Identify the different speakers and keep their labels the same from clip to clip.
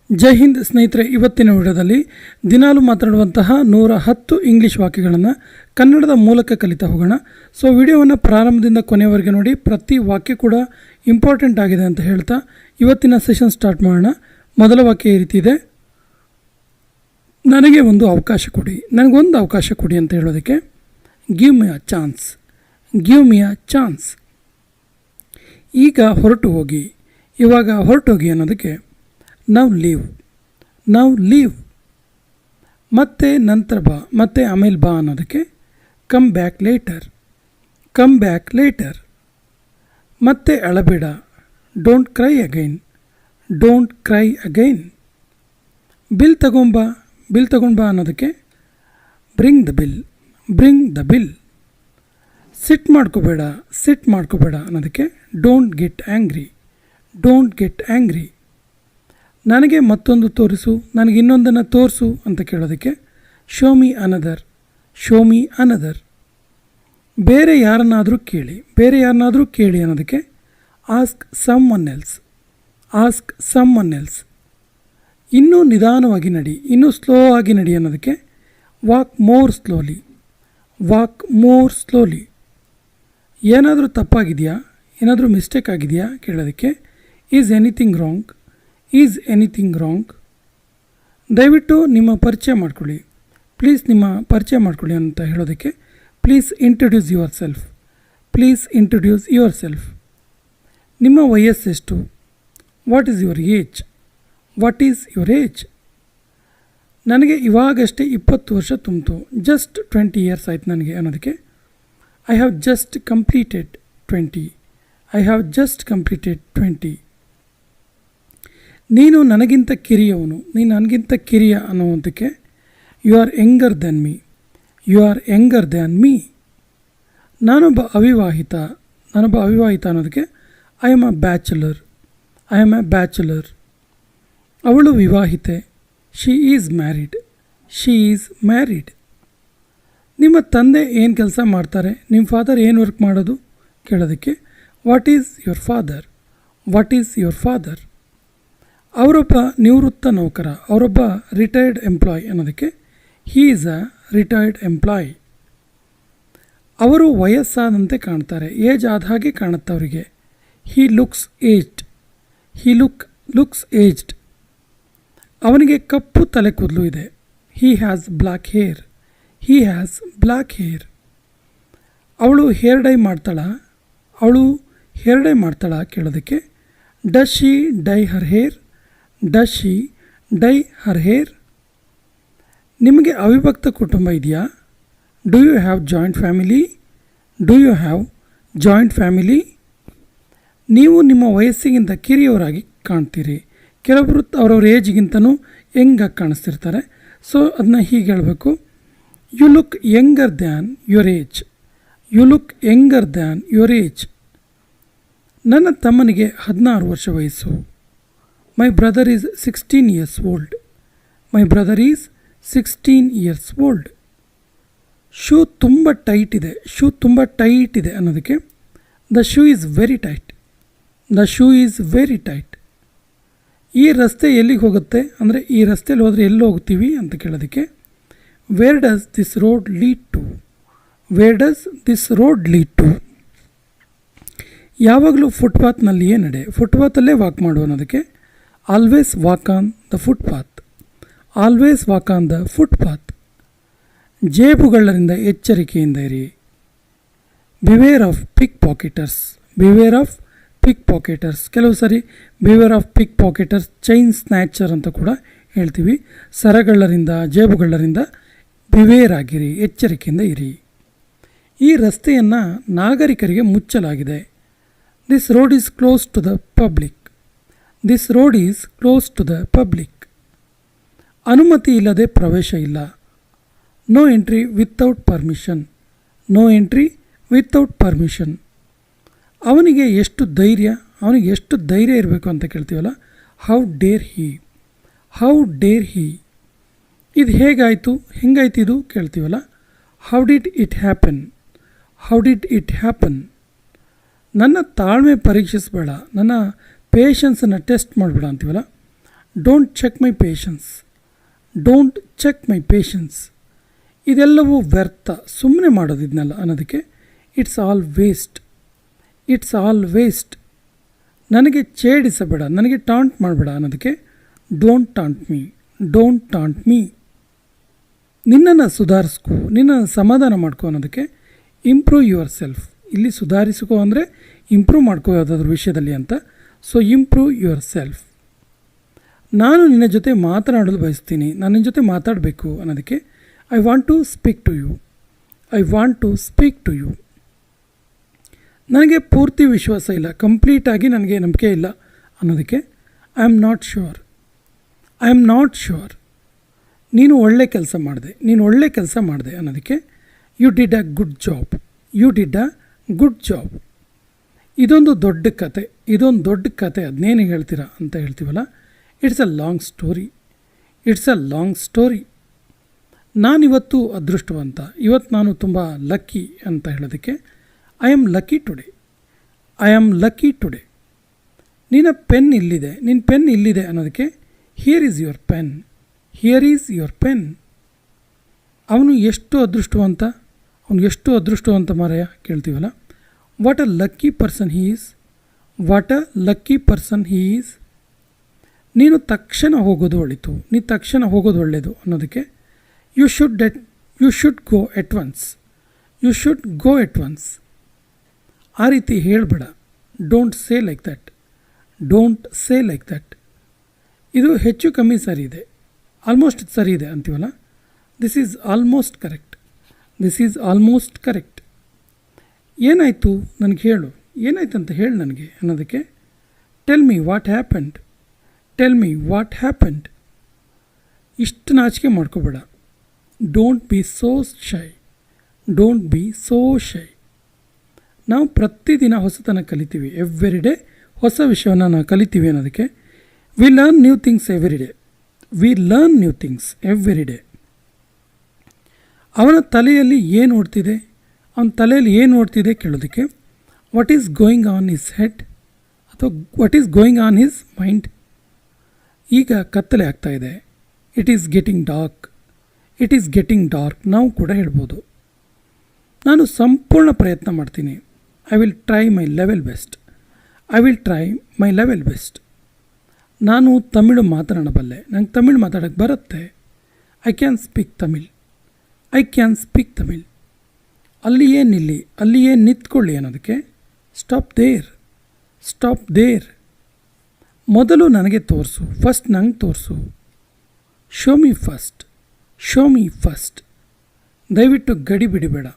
Speaker 1: ಜೈ ಹಿಂದ್ ಸ್ನೇಹಿತರೆ, ಇವತ್ತಿನ ವಿಡಿಯೋದಲ್ಲಿ ದಿನಾಲು ಮಾತನಾಡುವಂತಹ 110 ಇಂಗ್ಲೀಷ್ ವಾಕ್ಯಗಳನ್ನು ಕನ್ನಡದ ಮೂಲಕ ಕಲಿತಾ ಹೋಗೋಣ. ಸೊ ವಿಡಿಯೋವನ್ನು ಪ್ರಾರಂಭದಿಂದ ಕೊನೆಯವರೆಗೆ ನೋಡಿ. ಪ್ರತಿ ವಾಕ್ಯ ಕೂಡ ಇಂಪಾರ್ಟೆಂಟ್ ಆಗಿದೆ ಅಂತ ಹೇಳ್ತಾ ಇವತ್ತಿನ ಸೆಷನ್ ಸ್ಟಾರ್ಟ್ ಮಾಡೋಣ. ಮೊದಲ ವಾಕ್ಯ ಈ ರೀತಿ ಇದೆ: ನನಗೊಂದು ಅವಕಾಶ ಕೊಡಿ ಅಂತ ಹೇಳೋದಕ್ಕೆ ಗಿವ್ ಮಿ ಅ ಚಾನ್ಸ್. ಈಗ ಹೊರಟು ಹೋಗಿ, ಇವಾಗ ಹೊರಟು ಹೋಗಿ ಅನ್ನೋದಕ್ಕೆ ನೌ ಲೀವ್. ಮತ್ತೆ ನಂತರ ಬಾ, ಮತ್ತೆ ಆಮೇಲೆ ಬಾ ಅನ್ನೋದಕ್ಕೆ ಕಮ್ ಬ್ಯಾಕ್ ಲೇಟರ್. ಮತ್ತೆ ಅಳಬೇಡ, ಡೋಂಟ್ ಕ್ರೈ ಅಗೈನ್. ಬಿಲ್ ತಗೊಂಬಾ ಅನ್ನೋದಕ್ಕೆ ಬ್ರಿಂಗ್ ದ ಬಿಲ್. ಸಿಟ್ ಮಾಡ್ಕೋಬೇಡ ಅನ್ನೋದಕ್ಕೆ ಡೋಂಟ್ ಗೆಟ್ ಆ್ಯಂಗ್ರಿ. ನನಗೆ ಮತ್ತೊಂದು ತೋರಿಸು, ನನಗೆ ಇನ್ನೊಂದನ್ನು ತೋರಿಸು ಅಂತ ಕೇಳೋದಕ್ಕೆ ಶೋ ಮಿ ಅನದರ್. ಬೇರೆ ಯಾರನ್ನಾದರೂ ಕೇಳಿ ಅನ್ನೋದಕ್ಕೆ ಆಸ್ಕ್ ಸಮ್ ಒನ್ ಎಲ್ಸ್. ಇನ್ನೂ ನಿಧಾನವಾಗಿ ನಡಿ, ಇನ್ನೂ ಸ್ಲೋ ಆಗಿ ನಡಿ ಅನ್ನೋದಕ್ಕೆ ವಾಕ್ ಮೋರ್ ಸ್ಲೋಲಿ. ಏನಾದರೂ ತಪ್ಪಾಗಿದೆಯಾ, ಏನಾದರೂ ಮಿಸ್ಟೇಕ್ ಆಗಿದೆಯಾ ಕೇಳೋದಕ್ಕೆ ಈಸ್ ಎನಿಥಿಂಗ್ ರಾಂಗ್. ದಯವಿಟ್ಟು ನಿಮ್ಮ ಪರಿಚಯ ಮಾಡ್ಕೊಳ್ಳಿ ಅಂತ ಹೇಳೋದಕ್ಕೆ ಪ್ಲೀಸ್ ಇಂಟ್ರೊಡ್ಯೂಸ್ ಯುವರ್ ಸೆಲ್ಫ್. ನಿಮ್ಮ ವಯಸ್ಸೆಷ್ಟು? What is your age? ನನಗೆ ಇವಾಗಷ್ಟೇ 20 ವರ್ಷ ತುಂಬಿತು, ಜಸ್ಟ್ 20 ಇಯರ್ಸ್ ಆಯ್ತು ನನಗೆ ಅನ್ನೋದಕ್ಕೆ ಐ ಹ್ಯಾವ್ ಜಸ್ಟ್ ಕಂಪ್ಲೀಟೆಡ್ 20. ನೀನು ನನಗಿಂತ ಕಿರಿಯ ಅನ್ನುವಂಥಕ್ಕೆ you are younger than me. ನಾನೊಬ್ಬ ಅವಿವಾಹಿತ ಅನ್ನೋದಕ್ಕೆ ಐ ಆಮ್ ಎ ಬ್ಯಾಚುಲರ್. ಅವಳು ವಿವಾಹಿತೆ, ಶಿ ಈಸ್ ಮ್ಯಾರಿಡ್. ನಿಮ್ಮ ತಂದೆ ಏನು ಕೆಲಸ ಮಾಡ್ತಾರೆ, ನಿಮ್ಮ ಫಾದರ್ ಏನು ವರ್ಕ್ ಮಾಡೋದು ಕೇಳೋದಕ್ಕೆ ವಾಟ್ ಈಸ್ ಯುವರ್ ಫಾದರ್. ಅವರೊಬ್ಬ ನಿವೃತ್ತ ನೌಕರ, ಅವರೊಬ್ಬ ರಿಟೈರ್ಡ್ ಎಂಪ್ಲಾಯ್ ಅನ್ನೋದಕ್ಕೆ he is a retired employee. ಅವರು ವಯಸ್ಸಾದಂತೆ ಕಾಣ್ತಾರೆ, ಏಜ್ ಆದ ಹಾಗೆ ಕಾಣುತ್ತೆ ಅವರಿಗೆ. He looks aged. ಅವನಿಗೆ ಕಪ್ಪು ತಲೆ ಕೂದಲು ಇದೆ. He has black hair. ಅವಳು ಹೇರ್ ಡೈ ಮಾಡ್ತಾಳಾ ಕೇಳೋದಕ್ಕೆ does she dye her hair. ನಿಮಗೆ ಅವಿಭಕ್ತ ಕುಟುಂಬ ಇದೆಯಾ? Do you have joint family? ನೀವು ನಿಮ್ಮ ವಯಸ್ಸಿಗಿಂತ ಕಿರಿಯವರಾಗಿ ಕಾಣ್ತೀರಿ. ಕೆಲವರು ಅವರವ್ರ ಏಜ್ಗಿಂತನೂ ಯಂಗಾಗಿ ಕಾಣಿಸ್ತಿರ್ತಾರೆ. ಸೊ ಅದನ್ನ ಹೀಗೆ ಹೇಳಬೇಕು: you look younger than your age. ನನ್ನ ತಮ್ಮನಿಗೆ 16 ವರ್ಷ ವಯಸ್ಸು. My brother is 16 years old. Shoe ತುಂಬ ಟೈಟ್ ಇದೆ ಅನ್ನೋದಕ್ಕೆ the shoe is very tight. ಈ ರಸ್ತೆ ಎಲ್ಲಿಗೆ ಹೋಗುತ್ತೆ ಅಂದರೆ ಈ ರಸ್ತೆಯಲ್ಲಿ ಹೋದರೆ ಎಲ್ಲಿ ಹೋಗ್ತೀವಿ ಅಂತ ಕೇಳೋದಕ್ಕೆ where does this road lead to. ಯಾವಾಗಲೂ ಫುಟ್ಪಾತ್ನಲ್ಲಿಯೇ ಫುಟ್ಪಾತಲ್ಲೇ ವಾಕ್ ಮಾಡು ಅನ್ನೋದಕ್ಕೆ always walk on the footpath. ಜೇಬುಗಳ್ಳರಿಂದ ಎಚ್ಚರಿಕೆಯಿಂದ ಇರಿ. Beware of pickpocketers. ಕೆಲವು ಸರಿ beware of pickpocketers, chain snatcher ಅಂತ ಕೂಡ ಹೇಳ್ತೀವಿ. ಸರಗಳ್ಳರಿಂದ, ಜೇಬುಗಳ್ಳರಿಂದ ಬಿವೇರ್ ಆಗಿರಿ, ಎಚ್ಚರಿಕೆಯಿಂದ ಇರಿ. ಈ ರಸ್ತೆಯನ್ನು ನಾಗರಿಕರಿಗೆ ಮುಚ್ಚಲಾಗಿದೆ. This road is close to the public. ಅನುಮತಿ ಇಲ್ಲದೆ ಪ್ರವೇಶ ಇಲ್ಲ. No entry without permission. ಅವನಿಗೆ ಎಷ್ಟು ಧೈರ್ಯ ಇರಬೇಕು ಅಂತ ಕೇಳ್ತೀವಲ್ಲ, ಹೌ ಡೇರ್ ಹಿ. ಇದು ಹೆಂಗಾಯ್ತು ಇದು ಕೇಳ್ತೀವಲ್ಲ, ಹೌ ಡಿಡ್ ಇಟ್ ಹ್ಯಾಪನ್. ನನ್ನ ತಾಳ್ಮೆ ಪರೀಕ್ಷಿಸಬೇಡ, ನನ್ನ ಪೇಷನ್ಸನ್ನು ಟೆಸ್ಟ್ ಮಾಡಬೇಡ ಅಂತೀವಲ್ಲ, don't check my patience, don't check my patience. ಇದೆಲ್ಲವೂ ವ್ಯರ್ಥ, ಸುಮ್ಮನೆ ಮಾಡೋದು ಇದನ್ನೆಲ್ಲ ಅನ್ನೋದಕ್ಕೆ it's all waste, it's all waste. ನನಗೆ ಛೇಡಿಸಬೇಡ, ನನಗೆ ಟಾಂಟ್ ಮಾಡಬೇಡ ಅನ್ನೋದಕ್ಕೆ don't taunt me, don't taunt me. ನಿನ್ನನ್ನು ಸುಧಾರಿಸ್ಕೋ, ನಿನ್ನನ್ನು ಸಮಾಧಾನ ಮಾಡ್ಕೋ ಅನ್ನೋದಕ್ಕೆ ಇಂಪ್ರೂವ್ ಯುವರ್ ಸೆಲ್ಫ್. ಇಲ್ಲಿ ಸುಧಾರಿಸ್ಕೋ ಅಂದರೆ ಇಂಪ್ರೂವ್ ಮಾಡ್ಕೋ ಯಾವುದಾದ್ರೂ ವಿಷಯದಲ್ಲಿ ಅಂತ. So improve your self. ನಾನು ನಿನ್ನ ಜೊತೆ ಮಾತನಾಡಲು ಬಯಸ್ತೀನಿ, ನಾನು ನಿನ್ನ ಜೊತೆ ಮಾತಾಡಬೇಕು ಅನ್ನೋದಕ್ಕೆ I want to speak to you, I want to speak to you. ನನಗೆ ಪೂರ್ತಿ ವಿಶ್ವಾಸ ಇಲ್ಲ, ಕಂಪ್ಲೀಟಾಗಿ ನನಗೆ ನಂಬಿಕೆ ಇಲ್ಲ ಅನ್ನೋದಕ್ಕೆ I am not sure, I am not sure. ನೀನು ಒಳ್ಳೆ ಕೆಲಸ ಮಾಡಿದೆ, ನೀನು ಒಳ್ಳೆ ಕೆಲಸ ಮಾಡಿದೆ ಅನ್ನೋದಕ್ಕೆ you did a good job, you did a good job. ಇದೊಂದು ದೊಡ್ಡ ಕತೆ, ಇದೊಂದು ದೊಡ್ಡ ಕತೆ, ಅದನ್ನೇನು ಹೇಳ್ತೀರಾ ಅಂತ ಹೇಳ್ತೀವಲ್ಲ, it's a long story, it's a long story. ನಾನಿವತ್ತು ಅದೃಷ್ಟವಂತ, ಇವತ್ತು ನಾನು ತುಂಬ ಲಕ್ಕಿ ಅಂತ ಹೇಳೋದಕ್ಕೆ I am lucky today, I am lucky today. ನಿನ್ನ ಪೆನ್ ಇಲ್ಲಿದೆ, ನಿನ್ನ ಪೆನ್ ಇಲ್ಲಿದೆ ಅನ್ನೋದಕ್ಕೆ here is your pen, here is your pen. ಅವನು ಎಷ್ಟು ಅದೃಷ್ಟವಂತ, ಅವನು ಎಷ್ಟು ಅದೃಷ್ಟವಂತ ಮಾರಾಯ ಕೇಳ್ತೀವಲ್ಲ. What a lucky person he is, what a lucky person he is. ನೀನು ತಕ್ಷಣ ಹೋಗೋದು ಒಳಿತು, ನೀನು ತಕ್ಷಣ ಹೋಗೋದು ಒಳ್ಳೆಯದು ಅನ್ನೋದಕ್ಕೆ you should go at once, you should go at once. ಆ ರೀತಿ ಹೇಳಬೇಡ, don't say like that, don't say like that. ಇದು ಹೆಚ್ಚು ಕಮ್ಮಿ ಸರಿ ಇದೆ, ಆಲ್ಮೋಸ್ಟ್ ಸರಿ ಇದೆ ಅಂತೀವಲ್ಲ, this is almost correct, this is almost correct. ಏನಾಯಿತು ನನಗೆ ಹೇಳು, ಏನಾಯ್ತು ಅಂತ ಹೇಳು ನನಗೆ ಅನ್ನೋದಕ್ಕೆ tell me what happened, tell me what happened. ಇಷ್ಟು ನಾಚಿಕೆ ಮಾಡ್ಕೋಬೇಡ. Don't be so shy, don't be so shy. ನಾವು ಪ್ರತಿದಿನ ಹೊಸತನ ಕಲಿತೀವಿ, ಎವ್ರಿ ಡೇ ಹೊಸ ವಿಷಯವನ್ನು ನಾವು ಕಲಿತೀವಿ ಅನ್ನೋದಕ್ಕೆ we learn new things every day, we learn new things every day. ಅವನ ತಲೆಯಲ್ಲಿ ಏನು ಓಡ್ತಿದೆ, ಅವನ ತಲೆಯಲ್ಲಿ ಏನು ಓಡ್ತಿದೆ ಕೇಳೋದಕ್ಕೆ what is going on his head ಅಥವಾ what is going on his mind. ಈಗ ಕತ್ತಲೆ ಆಗ್ತಾ ಇದೆ, it is getting dark, it is getting dark. ನಾವು ಕೂಡ ಹೇಳ್ಬೋದು ನಾನು ಸಂಪೂರ್ಣ ಪ್ರಯತ್ನ ಮಾಡ್ತೀನಿ, I will try my level best, I will try my level best. ನಾನು ತಮಿಳು ಮಾತನಾಡಬಲ್ಲೆ, ನಂಗೆ ತಮಿಳು ಮಾತಾಡೋಕ್ಕೆ ಬರುತ್ತೆ, I can speak Tamil, I can speak Tamil. ಅಲ್ಲಿಯೇ ನಿಲ್ಲಿ, ಅಲ್ಲಿಯೇ ನಿಂತ್ಕೊಳ್ಳಿ ಅನ್ನೋದಕ್ಕೆ ಸ್ಟಾಪ್ ದೇರ್, ಸ್ಟಾಪ್ ದೇರ್. ಮೊದಲು ನನಗೆ ತೋರಿಸು, ಫಸ್ಟ್ ನಂಗೆ ತೋರಿಸು. Show me first, show me first. ದಯವಿಟ್ಟು ಗಡಿಬಿಡಿಬೇಡ,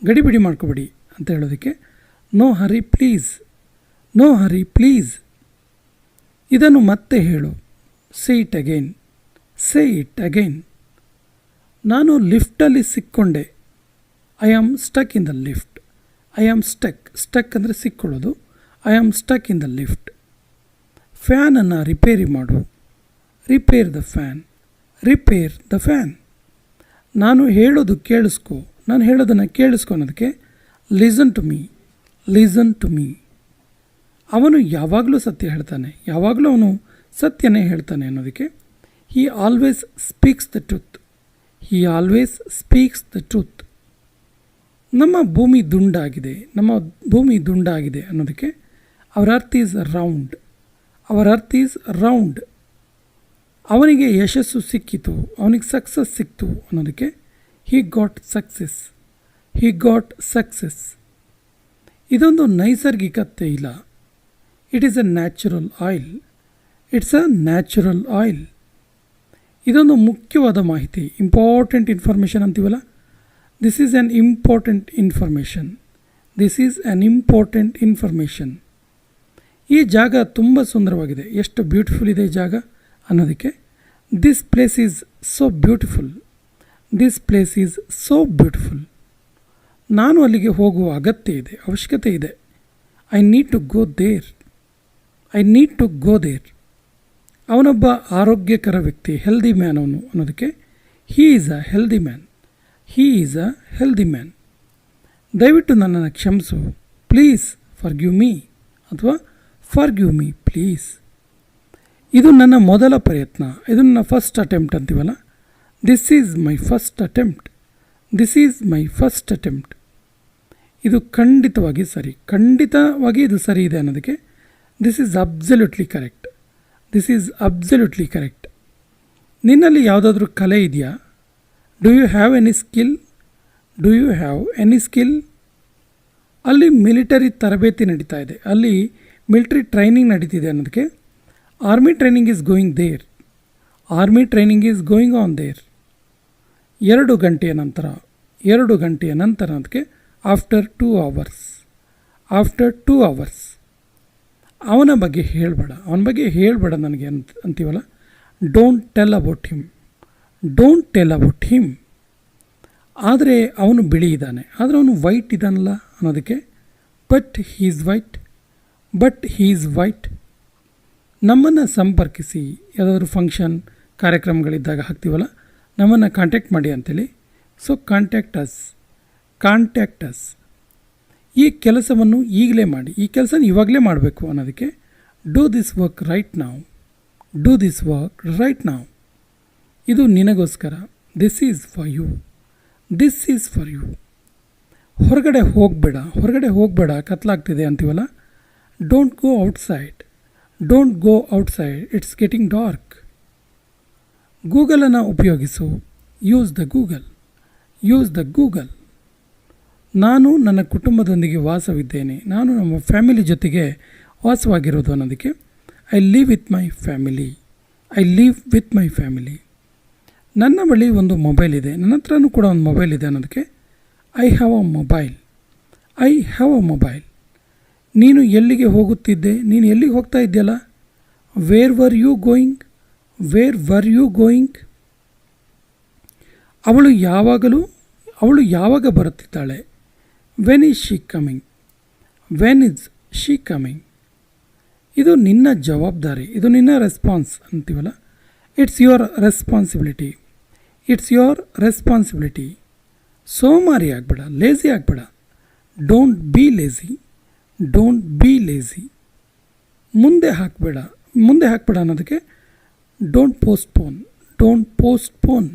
Speaker 1: ಗಡಿಬಿಡಿ ಮಾಡ್ಕೋಬೇಡಿ ಅಂತ ಹೇಳೋದಕ್ಕೆ no hurry please, no hurry please. ಇದನ್ನು ಮತ್ತೆ ಹೇಳು, say it again, say it again. ನಾನು ಲಿಫ್ಟಲ್ಲಿ ಸಿಕ್ಕೊಂಡೆ, I am stuck in the lift, I am stuck, stuck ಅಂದರೆ ಸಿಕ್ಕೊಳ್ಳೋದು, I am stuck in the lift. ಫ್ಯಾನನ್ನು ರಿಪೇರಿ ಮಾಡು, repair the fan, repair the fan. ನಾನು ಹೇಳೋದು ಕೇಳಿಸ್ಕೊ, ನಾನು ಹೇಳೋದನ್ನು ಕೇಳಿಸ್ಕೊ ಅನ್ನೋದಕ್ಕೆ listen to me, listen to me. ಅವನು ಯಾವಾಗಲೂ ಸತ್ಯ ಹೇಳ್ತಾನೆ, ಯಾವಾಗಲೂ ಅವನು ಸತ್ಯನೇ ಹೇಳ್ತಾನೆ ಅನ್ನೋದಕ್ಕೆ he always speaks the truth, he always speaks the truth. ನಮ್ಮ ಭೂಮಿ ದುಂಡಾಗಿದೆ, ನಮ್ಮ ಭೂಮಿ ದುಂಡಾಗಿದೆ ಅನ್ನೋದಕ್ಕೆ our earth is round, our earth is round. ಅವನಿಗೆ ಯಶಸ್ಸು ಸಿಕ್ಕಿತು, ಅವನಿಗೆ ಸಕ್ಸಸ್ ಸಿಕ್ತು ಅನ್ನೋದಕ್ಕೆ he got success, he got success. ಇದೊಂದು ನೈಸರ್ಗಿಕ ತೈಲ, it is a natural oil, it's a natural oil. ಇದೊಂದು ಮುಖ್ಯವಾದ ಮಾಹಿತಿ, ಇಂಪಾರ್ಟೆಂಟ್ ಇನ್ಫಾರ್ಮೇಷನ್ ಅಂತೀವಲ್ಲ, this is an important information, this is an important information. ಈ ಜಾಗ ತುಂಬ ಸುಂದರವಾಗಿದೆ, ಎಷ್ಟು ಬ್ಯೂಟಿಫುಲ್ ಇದೆ ಈ ಜಾಗ ಅನ್ನೋದಕ್ಕೆ this place is so beautiful, this place is so beautiful. ನಾನು ಅಲ್ಲಿಗೆ ಹೋಗುವ ಅಗತ್ಯ ಇದೆ, ಅವಶ್ಯಕತೆ ಇದೆ. I need to go there, I need to go there. ಅವನೊಬ್ಬ ಆರೋಗ್ಯಕರ ವ್ಯಕ್ತಿ, ಹೆಲ್ದಿ ಮ್ಯಾನ್ ಅವನು ಅನ್ನೋದಕ್ಕೆ he is a healthy man, he is a healthy man. ದಯವಿಟ್ಟು ನನ್ನನ್ನು ಕ್ಷಮಿಸು, ಪ್ಲೀಸ್ ಫಾರ್ಗಿವ್ ಮೀ ಅಥವಾ ಫಾರ್ಗಿವ್ ಮೀ ಪ್ಲೀಸ್. ಇದು ನನ್ನ ಮೊದಲ ಪ್ರಯತ್ನ, ಇದು ನನ್ನ ಫಸ್ಟ್ ಅಟೆಂಪ್ಟ್ ಅಂತೀವಲ್ಲ. This is my first attempt, this is my first attempt. ಇದು ಖಂಡಿತವಾಗಿ ಸರಿ, ಖಂಡಿತವಾಗಿ ಇದು ಸರಿ ಇದೆ ಅನ್ನೋದಕ್ಕೆ this is absolutely correct, this is absolutely correct. ನಿನ್ನಲ್ಲಿ ಯಾವುದಾದ್ರೂ ಕಲೆ ಇದೆಯಾ? Do you have any skill? Do you have any skill? ಅಲ್ಲಿ ಮಿಲಿಟರಿ ತರಬೇತಿ ನಡೀತಾ ಇದೆ, ಅಲ್ಲಿ ಮಿಲಿಟರಿ ಟ್ರೈನಿಂಗ್ ನಡೀತಿದೆ ಅನ್ನೋದಕ್ಕೆ army training is going there, army training is going on there. 2 ಗಂಟೆಯ ನಂತರ ಅದಕ್ಕೆ ಆಫ್ಟರ್ 2 hours, ಆಫ್ಟರ್ 2 hours. ಅವನ ಬಗ್ಗೆ ಹೇಳಬೇಡ ನನಗೆ ಅಂತೀವಲ್ಲ. Don't tell about him, don't tell about him. ಆದರೆ ಅವನು ಬಿಳಿ ಇದ್ದಾನೆ, ಆದರೆ ಅವನು ವೈಟ್ ಇದ್ದಾನಲ್ಲ ಅನ್ನೋದಕ್ಕೆ ಬಟ್ ಹೀ ಈಸ್ ವೈಟ್. ನಮ್ಮನ್ನು ಸಂಪರ್ಕಿಸಿ, ಯಾವುದಾದ್ರೂ ಫಂಕ್ಷನ್ ಕಾರ್ಯಕ್ರಮಗಳಿದ್ದಾಗ ಹಾಕ್ತೀವಲ್ಲ, ನಮ್ಮನ್ನು ಕಾಂಟ್ಯಾಕ್ಟ್ ಮಾಡಿ ಅಂತೇಳಿ. So contact us. ಈ ಕೆಲಸವನ್ನು ಈಗಲೇ ಮಾಡಿ, ಈ ಕೆಲಸನ ಇವಾಗಲೇ ಮಾಡಬೇಕು ಅನ್ನೋದಕ್ಕೆ do this work right now, do this work right now. ಇದು ನಿನಗೋಸ್ಕರ, this is for you, this is for you. ಹೊರಗಡೆ ಹೋಗಬೇಡ ಕತ್ಲಾಗ್ತಿದೆ ಅಂತೀವಲ್ಲ. Don't go outside, it's getting dark. ಗೂಗಲನ್ನು ಉಪಯೋಗಿಸು, ಯೂಸ್ ದ ಗೂಗಲ್. ನಾನು ನನ್ನ ಕುಟುಂಬದೊಂದಿಗೆ ವಾಸವಿದ್ದೇನೆ, ನಾನು ನಮ್ಮ ಫ್ಯಾಮಿಲಿ ಜೊತೆಗೆ ವಾಸವಾಗಿರೋದು ಅನ್ನೋದಕ್ಕೆ I live with my family. ನನ್ನ ಬಳಿ ಒಂದು ಮೊಬೈಲ್ ಇದೆ, ನನ್ನ ಹತ್ರನೂ ಕೂಡ ಒಂದು ಮೊಬೈಲ್ ಇದೆ ಅನ್ನೋದಕ್ಕೆ ಐ ಹ್ಯಾವ್ ಅ ಮೊಬೈಲ್. ನೀನು ಎಲ್ಲಿಗೆ ಹೋಗುತ್ತಿದ್ದೆ? ನೀನು ಎಲ್ಲಿಗೆ ಹೋಗ್ತಾ ಇದ್ದೀಯಲ್ಲ? Where were you going? ಅವಳು ಯಾವಾಗ ಬರುತ್ತಿದ್ದಾಳೆ? When is she coming? ಇದು ನಿನ್ನ ಜವಾಬ್ದಾರಿ, ಇದು ನಿನ್ನ ರೆಸ್ಪಾನ್ಸ್ ಅಂತೀವಲ್ಲ. It's your responsibility. ಸೋಮಾರಿ ಆಗಬೇಡ, ಲೇಜಿ ಆಗಬೇಡ. Don't be lazy. ಮುಂದೆ ಹಾಕಬೇಡ ಅನ್ನೋದಕ್ಕೆ ಡೋಂಟ್ ಪೋಸ್ಟ್ಪೋನ್.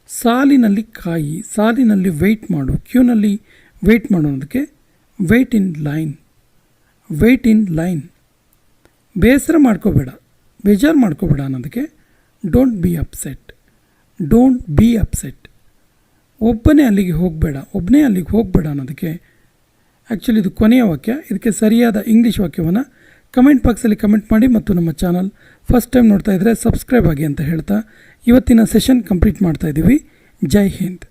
Speaker 1: ಸಾಲಿನಲ್ಲಿ ಕಾಯಿ, ಸಾಲಿನಲ್ಲಿ ವೆಯ್ಟ್ ಮಾಡು, ಕ್ಯೂನಲ್ಲಿ ವೆಯ್ಟ್ ಮಾಡು ಅನ್ನೋದಕ್ಕೆ ವೆಯ್ಟ್ ಇನ್ ಲೈನ್. ಬೇಜಾರು ಮಾಡ್ಕೋಬೇಡ ಅನ್ನೋದಕ್ಕೆ ಡೋಂಟ್ ಬಿ ಅಪ್ಸೆಟ್. ಒಬ್ಬನೇ ಅಲ್ಲಿಗೆ ಹೋಗಬೇಡ ಅನ್ನೋದಕ್ಕೆ ಆ್ಯಕ್ಚುಲಿ ಇದು ಕೊನೆಯ ವಾಕ್ಯ. ಇದಕ್ಕೆ ಸರಿಯಾದ ಇಂಗ್ಲೀಷ್ ವಾಕ್ಯವನ್ನು ಕಮೆಂಟ್ ಬಾಕ್ಸಲ್ಲಿ ಕಮೆಂಟ್ ಮಾಡಿ, ಮತ್ತು ನಮ್ಮ ಚಾನಲ್ ಫಸ್ಟ್ ಟೈಮ್ ನೋಡ್ತಾ ಇದ್ದರೆ ಸಬ್ಸ್ಕ್ರೈಬ್ ಆಗಿ ಅಂತ ಹೇಳ್ತಾ ಇವತ್ತಿನ ಸೆಷನ್ ಕಂಪ್ಲೀಟ್ ಮಾಡ್ತಾ ಇದ್ದೀವಿ. ಜೈ ಹಿಂದ್.